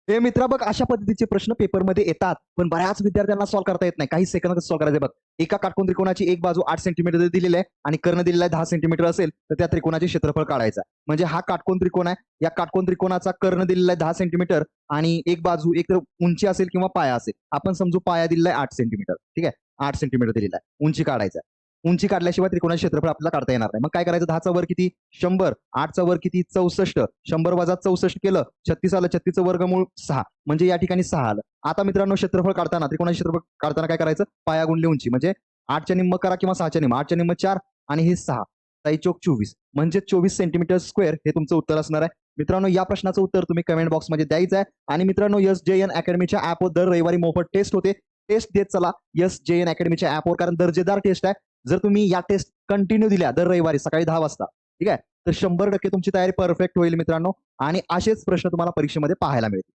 हे मित्रा बघ, अशा पद्धतीचे प्रश्न पेपरमध्ये येतात, पण बऱ्याच विद्यार्थ्यांना सॉल्व्ह करता येत नाही. काही सेकंदात सॉल्व्ह करायचे बघ. एका काटकोन त्रिकोणाची एक बाजू 8 सेंटीमीटर दिलेली आहे आणि कर्ण दिलेला आहे 10 सेंटीमीटर असेल, तर त्या त्रिकोणाचे क्षेत्रफळ काढायचं आहे. म्हणजे हा काटकोन त्रिकोण आहे. या काटकोन त्रिकोणाचा कर्ण दिलेला आहे 10 सेंटीमीटर आणि एक बाजू एक तर उंची असेल किंवा पाया असेल. आपण समजू पाया दिलेला आहे 8 सेंटीमीटर. ठीक आहे. 8 सेंटीमीटर दिलेला आहे. उंची काढायचा आहे. उंची काढल्याशिवाय त्रिकोणाचे क्षेत्रफळ आपल्याला काढता येणार नाही. मग काय करायचं? 10चा वर किती? 100. 8चा वर किती? 64. 100 वजा 64 केलं 36 आलं. 36चं वर्गमूळ 6 म्हणजे या ठिकाणी 6 आलं. आता मित्रांनो क्षेत्रफळ काढताना त्रिकोणाचे क्षेत्रफळ काढताना काय करायचं? पाया गुणले उंची म्हणजे 8च्या निम्म करा किंवा 6च्या निम्म. 8च्या निम्म 4 आणि हे 6. 6 चोक 24 म्हणजे 24 सेंटीमीटर स्क्वेअर हे तुमचं उत्तर असणार आहे. मित्रांनो या प्रश्नाचं उत्तर तुम्ही कमेंट बॉक्समध्ये द्यायचं आहे. आणि मित्रांनो SJN अकॅडमीच्या ॲपवर दर रविवारी मोफत टेस्ट होते. टेस्ट देत चला SJN अकॅडमीच्या ॲपवर, कारण दर्जेदार टेस्ट आहे. जर तुम्ही या टेस्ट कंटिन्यू दिल्या दर रविवारी सकाळी 10 वाजता, ठीक आहे, तर 100% तुमची तयारी परफेक्ट होईल मित्रांनो. आणि असेच प्रश्न तुम्हाला परीक्षेमध्ये पाहायला मिळतील.